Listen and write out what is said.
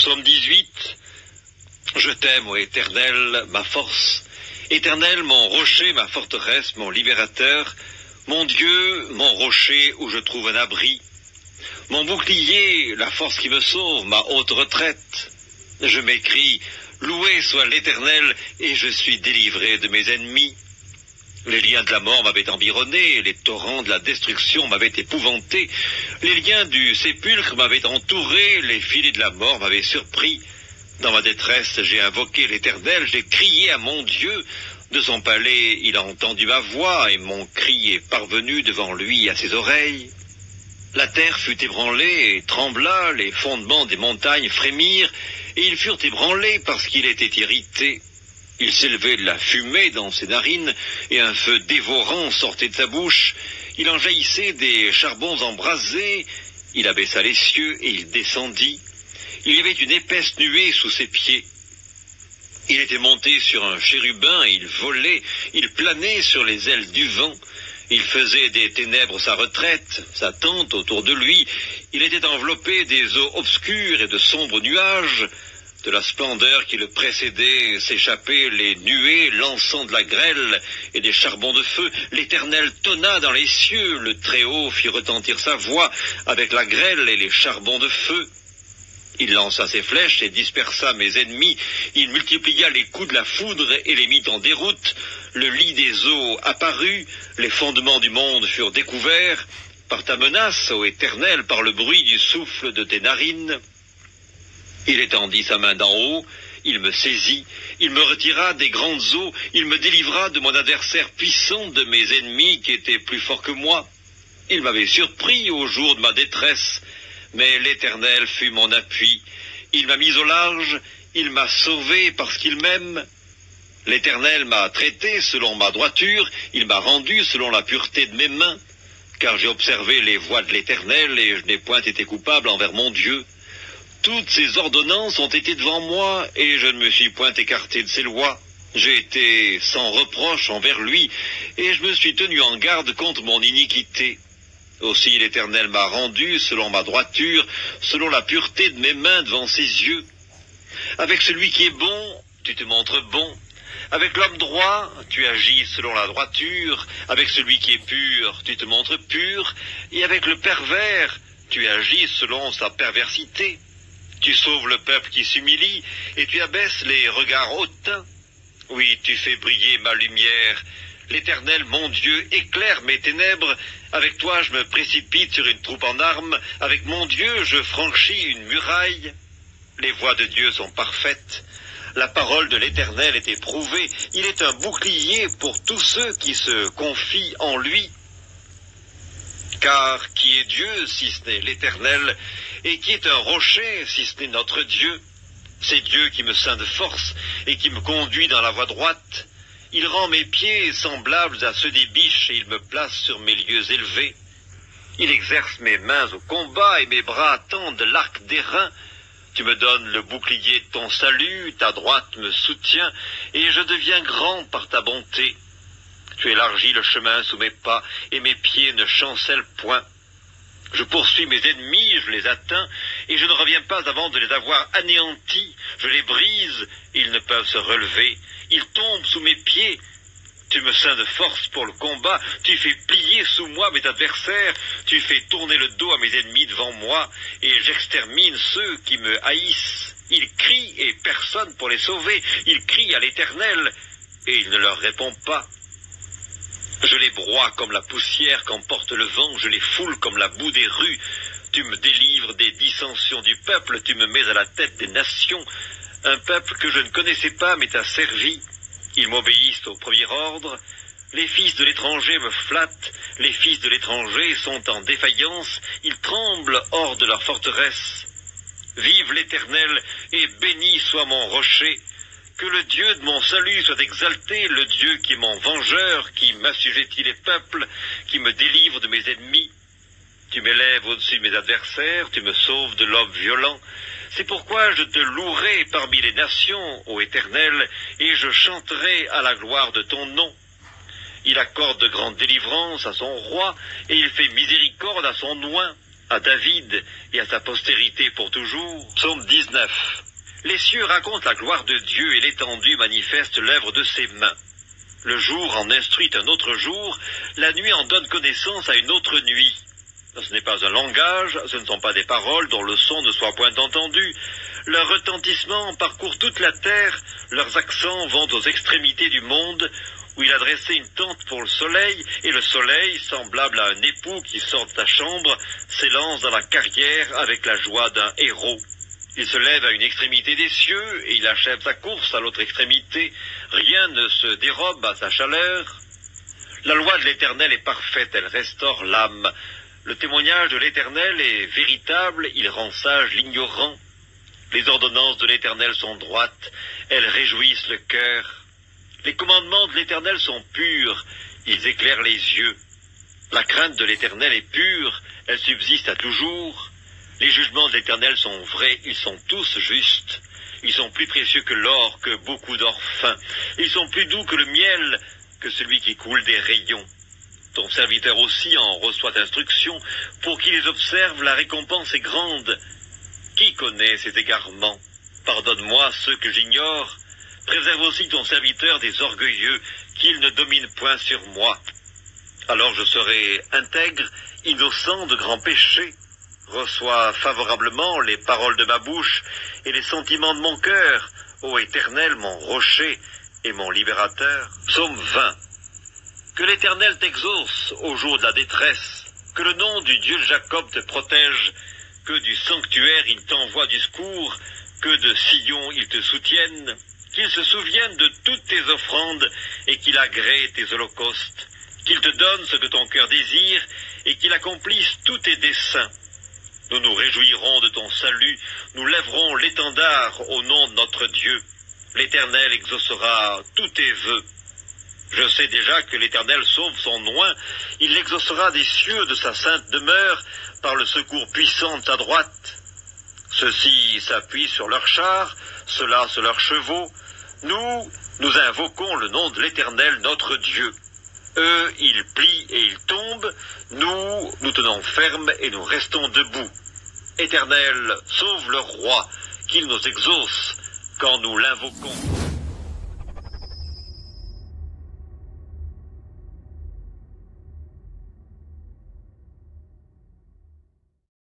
Psaume 18. Je t'aime, ô Éternel, ma force. Éternel, mon rocher, ma forteresse, mon libérateur, mon Dieu, mon rocher où je trouve un abri. Mon bouclier, la force qui me sauve, ma haute retraite. Je m'écrie, loué soit l'Éternel, et je suis délivré de mes ennemis. Les liens de la mort m'avaient environné, les torrents de la destruction m'avaient épouvanté, les liens du sépulcre m'avaient entouré, les filets de la mort m'avaient surpris. Dans ma détresse, j'ai invoqué l'Éternel, j'ai crié à mon Dieu. De son palais, il a entendu ma voix, et mon cri est parvenu devant lui à ses oreilles. La terre fut ébranlée et trembla, les fondements des montagnes frémirent, et ils furent ébranlés parce qu'il était irrité. Il s'élevait de la fumée dans ses narines, et un feu dévorant sortait de sa bouche. Il en jaillissait des charbons embrasés. Il abaissa les cieux, et il descendit. Il y avait une épaisse nuée sous ses pieds. Il était monté sur un chérubin, et il volait, il planait sur les ailes du vent. Il faisait des ténèbres sa retraite, sa tente autour de lui. Il était enveloppé des eaux obscures et de sombres nuages. De la splendeur qui le précédait s'échappaient les nuées lançant de la grêle et des charbons de feu. L'Éternel tonna dans les cieux, le Très-Haut fit retentir sa voix avec la grêle et les charbons de feu. Il lança ses flèches et dispersa mes ennemis. Il multiplia les coups de la foudre et les mit en déroute. Le lit des eaux apparut, les fondements du monde furent découverts. Par ta menace, ô Éternel, par le bruit du souffle de tes narines. Il étendit sa main d'en haut, il me saisit, il me retira des grandes eaux, il me délivra de mon adversaire puissant, de mes ennemis qui étaient plus forts que moi. Il m'avait surpris au jour de ma détresse, mais l'Éternel fut mon appui. Il m'a mis au large, il m'a sauvé parce qu'il m'aime. L'Éternel m'a traité selon ma droiture, il m'a rendu selon la pureté de mes mains, car j'ai observé les voies de l'Éternel et je n'ai point été coupable envers mon Dieu. Toutes ses ordonnances ont été devant moi, et je ne me suis point écarté de ses lois. J'ai été sans reproche envers lui, et je me suis tenu en garde contre mon iniquité. Aussi l'Éternel m'a rendu selon ma droiture, selon la pureté de mes mains devant ses yeux. Avec celui qui est bon, tu te montres bon. Avec l'homme droit, tu agis selon la droiture. Avec celui qui est pur, tu te montres pur. Et avec le pervers, tu agis selon sa perversité. Tu sauves le peuple qui s'humilie, et tu abaisses les regards hautains. Oui, tu fais briller ma lumière. L'Éternel, mon Dieu, éclaire mes ténèbres. Avec toi, je me précipite sur une troupe en armes. Avec mon Dieu, je franchis une muraille. Les voies de Dieu sont parfaites. La parole de l'Éternel est éprouvée. Il est un bouclier pour tous ceux qui se confient en lui. Car qui est Dieu si ce n'est l'Éternel, et qui est un rocher si ce n'est notre Dieu? C'est Dieu qui me ceint de force et qui me conduit dans la voie droite. Il rend mes pieds semblables à ceux des biches et il me place sur mes lieux élevés. Il exerce mes mains au combat et mes bras tendent l'arc d'airain. Tu me donnes le bouclier de ton salut, ta droite me soutient et je deviens grand par ta bonté. Tu élargis le chemin sous mes pas, et mes pieds ne chancellent point. Je poursuis mes ennemis, je les atteins, et je ne reviens pas avant de les avoir anéantis. Je les brise, ils ne peuvent se relever. Ils tombent sous mes pieds. Tu me ceins de force pour le combat, tu fais plier sous moi mes adversaires, tu fais tourner le dos à mes ennemis devant moi, et j'extermine ceux qui me haïssent. Ils crient, et personne pour les sauver. Ils crient à l'Éternel, et il ne leur répond pas. Je les broie comme la poussière qu'emporte le vent, je les foule comme la boue des rues. Tu me délivres des dissensions du peuple, tu me mets à la tête des nations. Un peuple que je ne connaissais pas m'est asservi. Ils m'obéissent au premier ordre. Les fils de l'étranger me flattent, les fils de l'étranger sont en défaillance, ils tremblent hors de leur forteresse. Vive l'Éternel, et béni soit mon rocher. Que le Dieu de mon salut soit exalté, le Dieu qui est mon vengeur, qui m'assujettit les peuples, qui me délivre de mes ennemis. Tu m'élèves au-dessus de mes adversaires, tu me sauves de l'homme violent. C'est pourquoi je te louerai parmi les nations, ô Éternel, et je chanterai à la gloire de ton nom. Il accorde de grandes délivrances à son roi, et il fait miséricorde à son oint. à David et à sa postérité pour toujours. Psaume 19. Les cieux racontent la gloire de Dieu et l'étendue manifeste l'œuvre de ses mains. Le jour en instruit un autre jour, la nuit en donne connaissance à une autre nuit. Ce n'est pas un langage, ce ne sont pas des paroles dont le son ne soit point entendu. Leur retentissement parcourt toute la terre, leurs accents vont aux extrémités du monde, où il a dressé une tente pour le soleil, et le soleil, semblable à un époux qui sort de sa chambre, s'élance dans la carrière avec la joie d'un héros. Il se lève à une extrémité des cieux, et il achève sa course à l'autre extrémité. Rien ne se dérobe à sa chaleur. La loi de l'Éternel est parfaite, elle restaure l'âme. Le témoignage de l'Éternel est véritable, il rend sage l'ignorant. Les ordonnances de l'Éternel sont droites, elles réjouissent le cœur. Les commandements de l'Éternel sont purs, ils éclairent les yeux. La crainte de l'Éternel est pure, elle subsiste à toujours. Les jugements de l'Éternel sont vrais, ils sont tous justes. Ils sont plus précieux que l'or, que beaucoup d'or fin. Ils sont plus doux que le miel, que celui qui coule des rayons. Ton serviteur aussi en reçoit instruction. Pour qui les observe, la récompense est grande. Qui connaît ces égarements? Pardonne-moi ceux que j'ignore. Préserve aussi ton serviteur des orgueilleux, qu'il ne domine point sur moi. Alors je serai intègre, innocent de grands péchés. Reçois favorablement les paroles de ma bouche et les sentiments de mon cœur, ô Éternel, mon rocher et mon libérateur. Psaume 20. Que l'Éternel t'exauce au jour de la détresse, que le nom du Dieu de Jacob te protège, que du sanctuaire il t'envoie du secours, que de Sion il te soutienne, qu'il se souvienne de toutes tes offrandes et qu'il agrée tes holocaustes, qu'il te donne ce que ton cœur désire et qu'il accomplisse tous tes desseins. Nous nous réjouirons de ton salut, nous lèverons l'étendard au nom de notre Dieu. L'Éternel exaucera tous tes vœux. Je sais déjà que l'Éternel sauve son oint, il l'exaucera des cieux de sa sainte demeure par le secours puissant de sa droite. Ceux-ci s'appuient sur leurs chars, ceux-là sur leurs chevaux. Nous invoquons le nom de l'Éternel notre Dieu. Eux, ils plient et ils tombent, nous tenons ferme et nous restons debout. Éternel, sauve le roi, qu'il nous exauce quand nous l'invoquons.